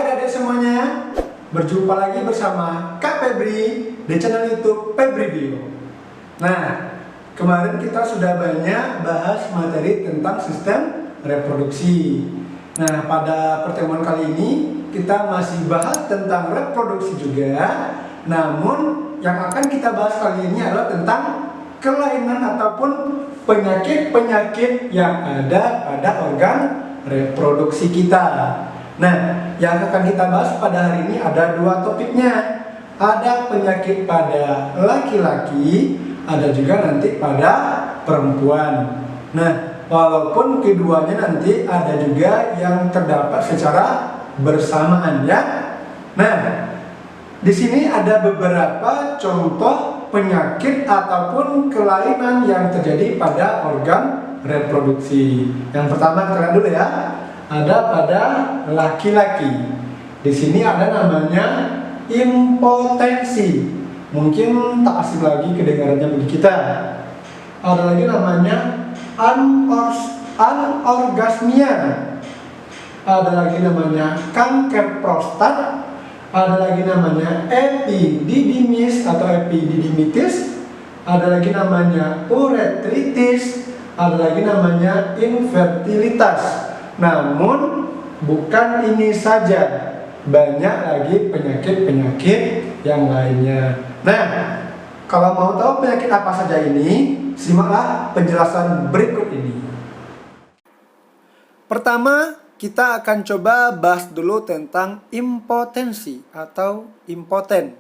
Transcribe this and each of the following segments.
adik-adik semuanya, berjumpa lagi bersama Kak Febri di channel YouTube Febri Bio. Nah, kemarin kita sudah banyak bahas materi tentang sistem reproduksi. Nah, pada pertemuan kali ini kita masih bahas tentang reproduksi juga. Namun, yang akan kita bahas kali ini adalah tentang kelainan ataupun penyakit-penyakit yang ada pada organ reproduksi kita. Nah, yang akan kita bahas pada hari ini ada dua topiknya. Ada penyakit pada laki-laki, ada juga nanti pada perempuan. Nah, walaupun keduanya nanti ada juga yang terdapat secara bersamaan ya. Nah, di sini ada beberapa contoh penyakit ataupun kelainan yang terjadi pada organ reproduksi. Yang pertama kita lihat dulu ya. Ada pada laki-laki. Di sini ada namanya impotensi. Mungkin tak asing lagi kedengarannya bagi kita. Ada lagi namanya anorgasmia. Ada lagi namanya kanker prostat. Ada lagi namanya epididymis atau epididymitis. Ada lagi namanya uretritis. Ada lagi namanya infertilitas. Namun bukan ini saja, banyak lagi penyakit-penyakit yang lainnya. Nah, kalau mau tahu penyakit apa saja ini, simaklah penjelasan berikut ini. Pertama, kita akan coba bahas dulu tentang impotensi atau impoten.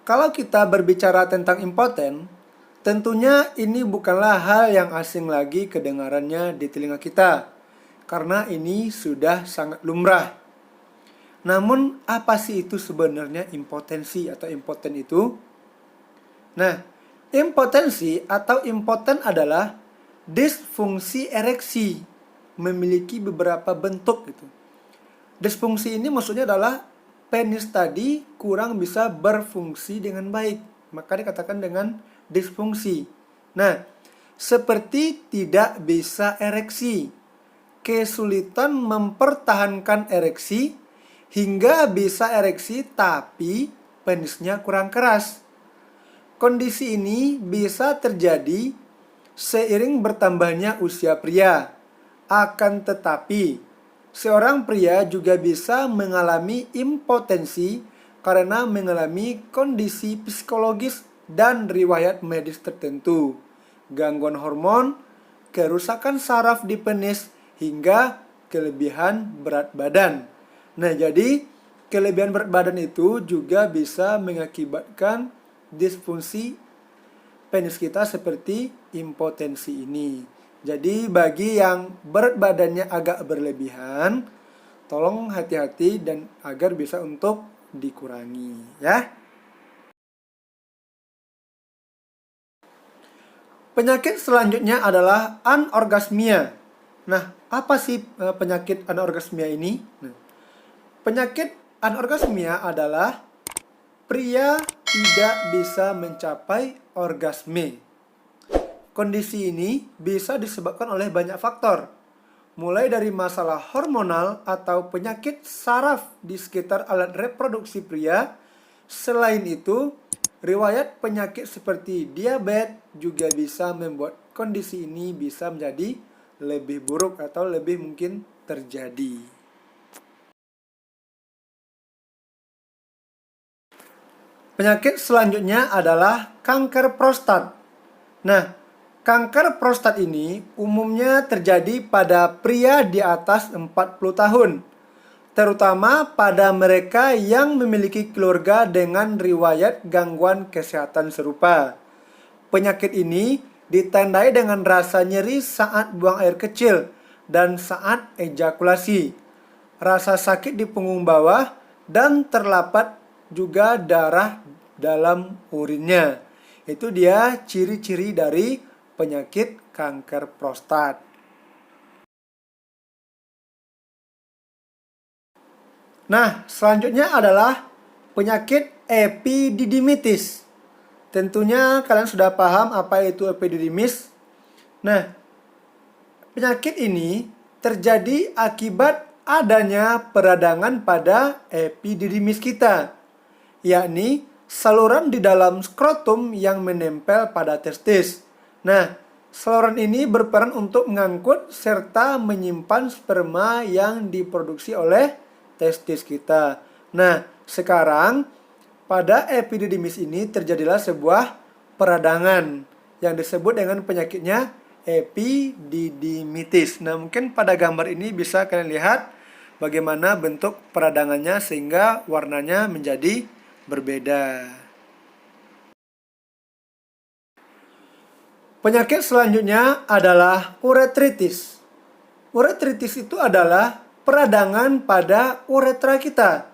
Kalau kita berbicara tentang impoten, tentunya ini bukanlah hal yang asing lagi kedengarannya di telinga kita. Karena ini sudah sangat lumrah. Namun apa sih itu sebenarnya impotensi atau impoten itu? Nah, impotensi atau impoten adalah disfungsi ereksi, memiliki beberapa bentuk gitu. Disfungsi ini maksudnya adalah penis tadi kurang bisa berfungsi dengan baik, maka dikatakan dengan disfungsi. Nah, seperti tidak bisa ereksi, kesulitan mempertahankan ereksi, hingga bisa ereksi tapi penisnya kurang keras. Kondisi ini bisa terjadi seiring bertambahnya usia pria. Akan tetapi, seorang pria juga bisa mengalami impotensi karena mengalami kondisi psikologis dan riwayat medis tertentu, gangguan hormon, kerusakan saraf di penis, hingga kelebihan berat badan. Nah, jadi kelebihan berat badan itu juga bisa mengakibatkan disfungsi penis kita seperti impotensi ini. Jadi bagi yang berat badannya agak berlebihan, tolong hati-hati dan agar bisa untuk dikurangi ya. Penyakit selanjutnya adalah anorgasmia. Nah, apa sih penyakit anorgasmia ini? Nah, penyakit anorgasmia adalah pria tidak bisa mencapai orgasme. Kondisi ini bisa disebabkan oleh banyak faktor, mulai dari masalah hormonal atau penyakit saraf di sekitar alat reproduksi pria. Selain itu, riwayat penyakit seperti diabetes juga bisa membuat kondisi ini bisa menjadi lebih buruk atau lebih mungkin terjadi. Penyakit selanjutnya adalah kanker prostat. Nah, kanker prostat ini umumnya terjadi pada pria di atas 40 tahun, terutama pada mereka yang memiliki keluarga dengan riwayat gangguan kesehatan serupa. Penyakit ini ditandai dengan rasa nyeri saat buang air kecil dan saat ejakulasi, rasa sakit di punggung bawah, dan terdapat juga darah dalam urinnya. Itu dia ciri-ciri dari penyakit kanker prostat. Nah, selanjutnya adalah penyakit epididymitis. Tentunya kalian sudah paham apa itu epididymis. Nah, penyakit ini terjadi akibat adanya peradangan pada epididymis kita, yakni saluran di dalam skrotum yang menempel pada testis. Nah, saluran ini berperan untuk mengangkut serta menyimpan sperma yang diproduksi oleh testis kita. Nah, sekarang pada epididymis ini terjadilah sebuah peradangan yang disebut dengan penyakitnya epididymitis. Nah, mungkin pada gambar ini bisa kalian lihat bagaimana bentuk peradangannya sehingga warnanya menjadi berbeda. Penyakit selanjutnya adalah uretritis. Uretritis itu adalah peradangan pada uretra kita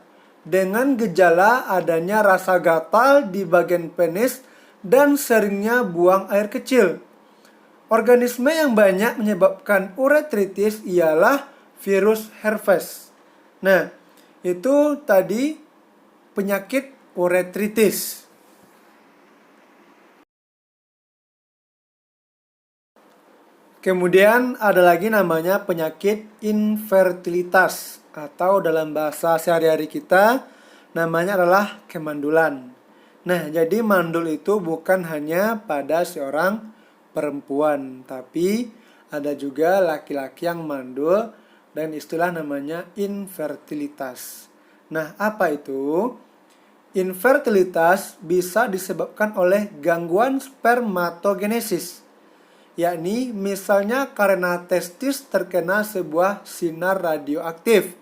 dengan gejala adanya rasa gatal di bagian penis dan seringnya buang air kecil. Organisme yang banyak menyebabkan uretritis ialah virus herpes. Nah, itu tadi penyakit uretritis. Kemudian ada lagi namanya penyakit infertilitas atau dalam bahasa sehari-hari kita namanya adalah kemandulan. Nah, jadi mandul itu bukan hanya pada seorang perempuan, tapi ada juga laki-laki yang mandul dan istilah namanya infertilitas. Nah, apa itu? Infertilitas bisa disebabkan oleh gangguan spermatogenesis, yakni misalnya karena testis terkena sebuah sinar radioaktif,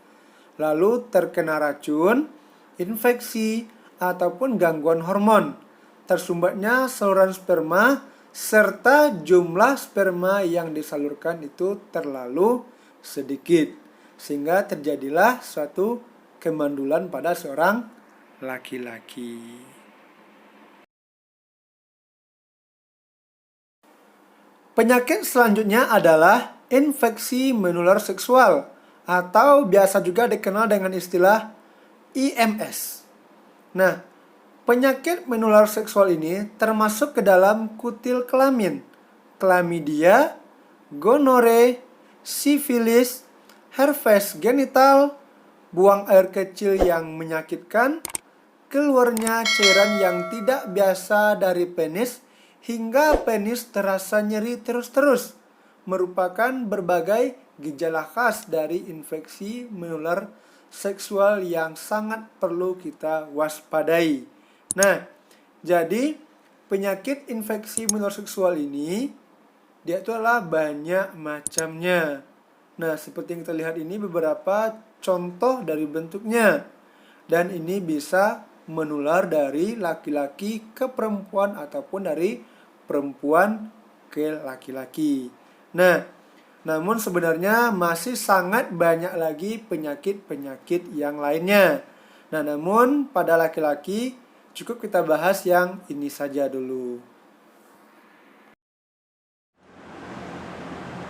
lalu terkena racun, infeksi, ataupun gangguan hormon, tersumbatnya saluran sperma, serta jumlah sperma yang disalurkan itu terlalu sedikit, sehingga terjadilah suatu kemandulan pada seorang laki-laki. Penyakit selanjutnya adalah infeksi menular seksual atau biasa juga dikenal dengan istilah IMS. Nah, penyakit menular seksual ini termasuk ke dalam kutil kelamin, klamidia, gonore, sifilis, herpes genital, buang air kecil yang menyakitkan, keluarnya cairan yang tidak biasa dari penis hingga penis terasa nyeri terus-terus, merupakan berbagai gejala khas dari infeksi menular seksual yang sangat perlu kita waspadai. Nah, jadi penyakit infeksi menular seksual ini dia itu adalah banyak macamnya. Nah, seperti yang kita lihat ini beberapa contoh dari bentuknya. Dan ini bisa menular dari laki-laki ke perempuan ataupun dari perempuan ke laki-laki. Nah, namun sebenarnya masih sangat banyak lagi penyakit-penyakit yang lainnya. Nah, namun pada laki-laki cukup kita bahas yang ini saja dulu.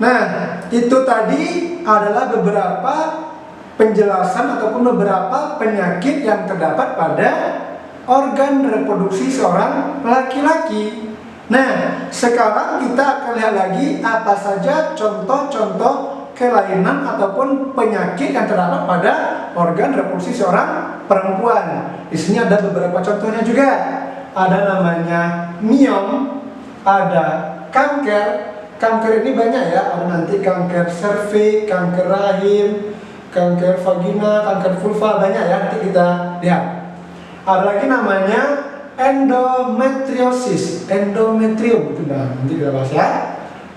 Nah, itu tadi adalah beberapa penjelasan ataupun beberapa penyakit yang terdapat pada organ reproduksi seorang laki-laki. Nah, sekarang kita akan lihat lagi apa saja contoh-contoh kelainan ataupun penyakit yang terdapat pada organ reproduksi seorang perempuan. Di sini ada beberapa contohnya juga. Ada namanya miom, ada kanker. Kanker ini banyak ya, ada nanti kanker serviks, kanker rahim, kanker vagina, kanker vulva, banyak ya, nanti kita lihat. Ada lagi namanya endometriosis, endometrium, itu nanti kita bahas ya.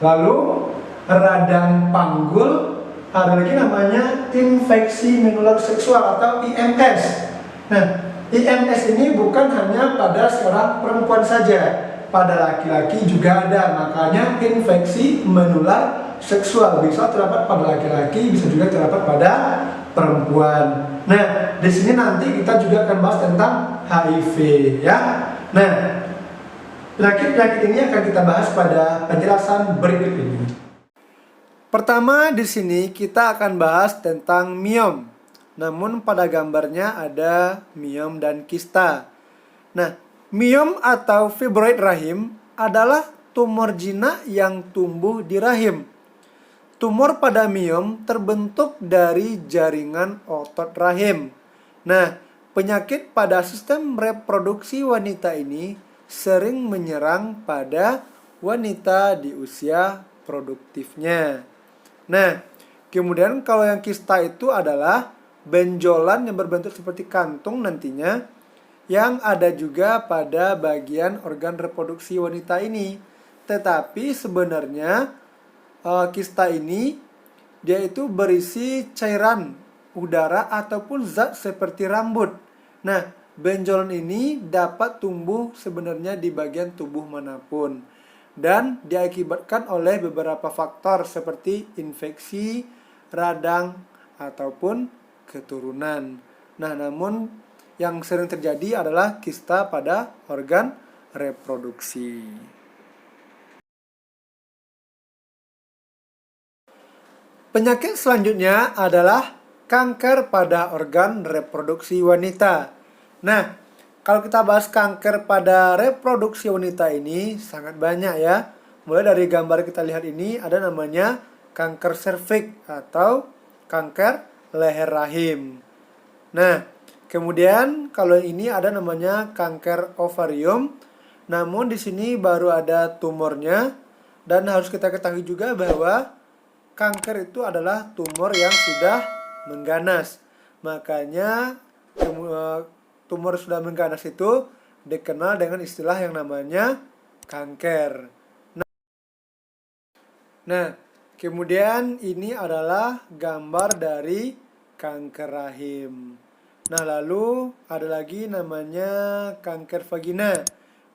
Lalu radang panggul, ada lagi namanya infeksi menular seksual atau IMS. Nah, IMS ini bukan hanya pada seorang perempuan saja, pada laki-laki juga ada, makanya infeksi menular seksual bisa terdapat pada laki-laki, bisa juga terdapat pada perempuan. Nah, di sini nanti kita juga akan bahas tentang HIV ya. Nah, penyakit-penyakit ini akan kita bahas pada penjelasan berikut ini. Pertama di sini kita akan bahas tentang miom. Namun pada gambarnya ada miom dan kista. Nah, miom atau fibroid rahim adalah tumor jinak yang tumbuh di rahim. Tumor pada miom terbentuk dari jaringan otot rahim. Nah, penyakit pada sistem reproduksi wanita ini sering menyerang pada wanita di usia produktifnya. Nah, kemudian kalau yang kista itu adalah benjolan yang berbentuk seperti kantung nantinya, yang ada juga pada bagian organ reproduksi wanita ini. Tetapi sebenarnya kista ini dia itu berisi cairan udara ataupun zat seperti rambut. Nah, benjolan ini dapat tumbuh sebenarnya di bagian tubuh manapun dan diakibatkan oleh beberapa faktor seperti infeksi, radang, ataupun keturunan. Nah, namun yang sering terjadi adalah kista pada organ reproduksi. Penyakit selanjutnya adalah kanker pada organ reproduksi wanita. Nah, kalau kita bahas kanker pada reproduksi wanita ini sangat banyak ya. Mulai dari gambar kita lihat ini ada namanya kanker serviks atau kanker leher rahim. Nah, kemudian kalau ini ada namanya kanker ovarium. Namun di sini baru ada tumornya dan harus kita ketahui juga bahwa kanker itu adalah tumor yang sudah mengganas. Makanya tumor sudah mengganas itu dikenal dengan istilah yang namanya kanker. Nah, kemudian ini adalah gambar dari kanker rahim. Nah, lalu ada lagi namanya kanker vagina.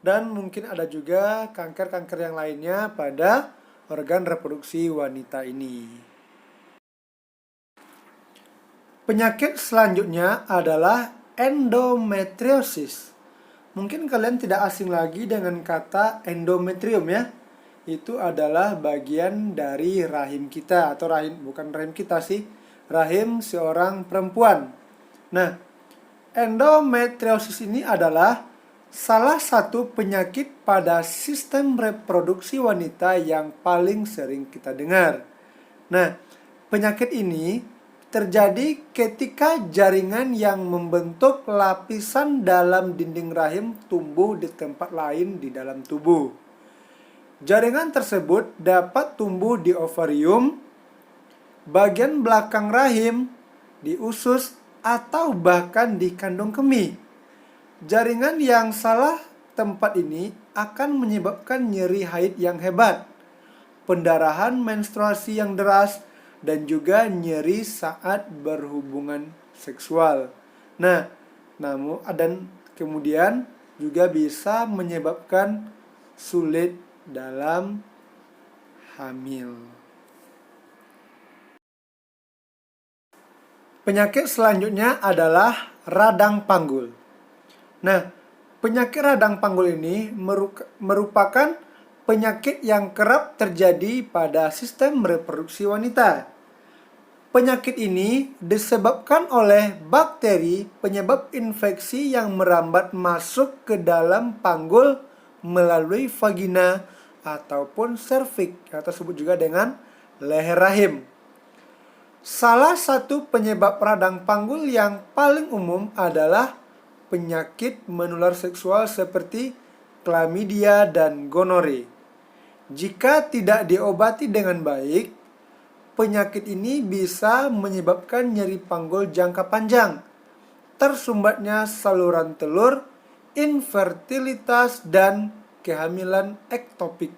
Dan mungkin ada juga kanker-kanker yang lainnya pada organ reproduksi wanita ini. Penyakit selanjutnya adalah endometriosis. Mungkin kalian tidak asing lagi dengan kata endometrium ya. Itu adalah bagian dari rahim kita atau bukan rahim kita sih, rahim seorang perempuan. Nah, endometriosis ini adalah salah satu penyakit pada sistem reproduksi wanita yang paling sering kita dengar. Nah, penyakit ini terjadi ketika jaringan yang membentuk lapisan dalam dinding rahim tumbuh di tempat lain di dalam tubuh. Jaringan tersebut dapat tumbuh di ovarium, bagian belakang rahim, di usus, atau bahkan di kandung kemih. Jaringan yang salah tempat ini akan menyebabkan nyeri haid yang hebat, pendarahan menstruasi yang deras, dan juga nyeri saat berhubungan seksual. Nah, dan kemudian juga bisa menyebabkan sulit dalam hamil. Penyakit selanjutnya adalah radang panggul. Nah, penyakit radang panggul ini merupakan penyakit yang kerap terjadi pada sistem reproduksi wanita. Penyakit ini disebabkan oleh bakteri penyebab infeksi yang merambat masuk ke dalam panggul melalui vagina ataupun serviks, atau disebut juga dengan leher rahim. Salah satu penyebab radang panggul yang paling umum adalah penyakit menular seksual seperti klamidia dan gonore. Jika tidak diobati dengan baik, penyakit ini bisa menyebabkan nyeri panggul jangka panjang, tersumbatnya saluran telur, infertilitas, dan kehamilan ektopik.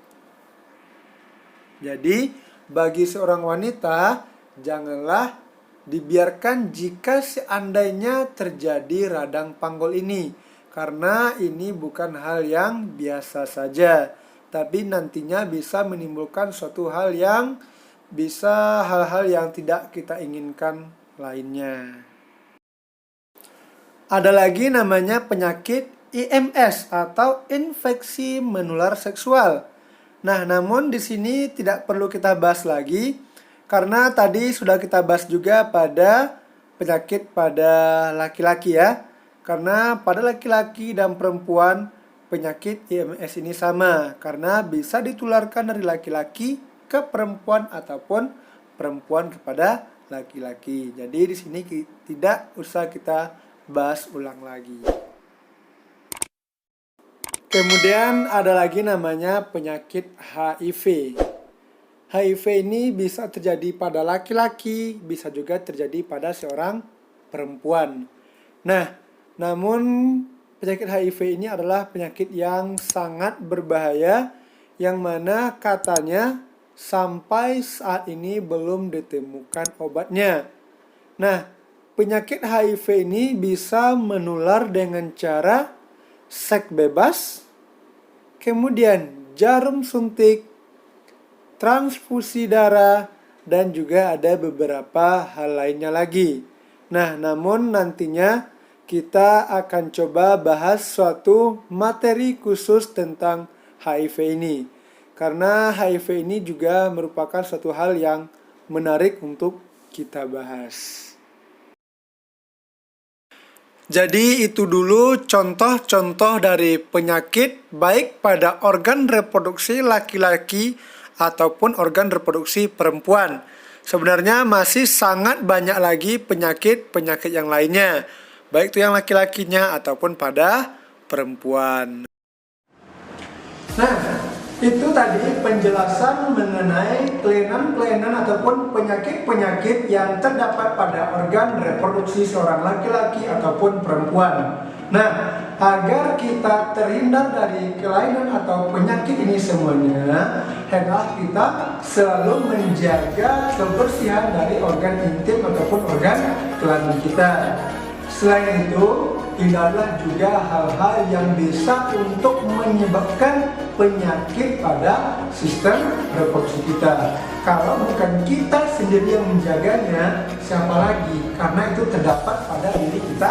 Jadi, bagi seorang wanita, janganlah dibiarkan jika seandainya terjadi radang panggul ini, karena ini bukan hal yang biasa saja, tapi nantinya bisa menimbulkan suatu hal yang hal-hal yang tidak kita inginkan lainnya. Ada lagi namanya penyakit IMS atau infeksi menular seksual. Nah, namun di sini tidak perlu kita bahas lagi karena tadi sudah kita bahas juga pada penyakit pada laki-laki ya. Karena pada laki-laki dan perempuan penyakit IMS ini sama. Karena bisa ditularkan dari laki-laki ke perempuan ataupun perempuan kepada laki-laki. Jadi di sini tidak usah kita bahas ulang lagi. Kemudian ada lagi namanya penyakit HIV. HIV ini bisa terjadi pada laki-laki, bisa juga terjadi pada seorang perempuan. Nah, namun penyakit HIV ini adalah penyakit yang sangat berbahaya, yang mana katanya sampai saat ini belum ditemukan obatnya. Nah, penyakit HIV ini bisa menular dengan cara seks bebas, kemudian jarum suntik, transfusi darah, dan juga ada beberapa hal lainnya lagi. Nah, namun nantinya kita akan coba bahas suatu materi khusus tentang HIV ini. Karena HIV ini juga merupakan suatu hal yang menarik untuk kita bahas. Jadi itu dulu contoh-contoh dari penyakit baik pada organ reproduksi laki-laki ataupun organ reproduksi perempuan. Sebenarnya masih sangat banyak lagi penyakit-penyakit yang lainnya, baik itu yang laki-lakinya ataupun pada perempuan. Nah, itu tadi penjelasan mengenai kelainan-kelainan ataupun penyakit-penyakit yang terdapat pada organ reproduksi seorang laki-laki ataupun perempuan. Nah, agar kita terhindar dari kelainan atau penyakit ini semuanya, hendaklah kita selalu menjaga kebersihan dari organ intim ataupun organ kelamin kita. Selain itu, hindarilah juga hal-hal yang bisa untuk menyebabkan penyakit pada sistem reproduksi kita. Kalau bukan kita sendiri yang menjaganya, siapa lagi? Karena itu terdapat pada diri kita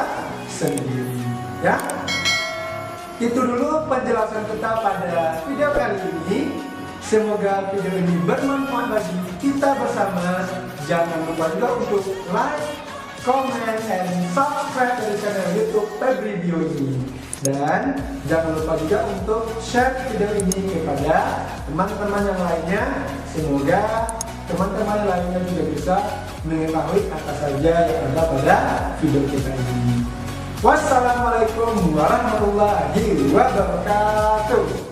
sendiri. Ya, itu dulu penjelasan kita pada video kali ini. Semoga video ini bermanfaat bagi kita bersama. Jangan lupa juga untuk like, comment, dan subscribe dari channel YouTube Febri Bio ini. Dan jangan lupa juga untuk share video ini kepada teman-teman yang lainnya. Semoga teman-teman yang lainnya juga bisa mengetahui apa saja yang ada pada video kita ini. Wassalamualaikum warahmatullahi wabarakatuh.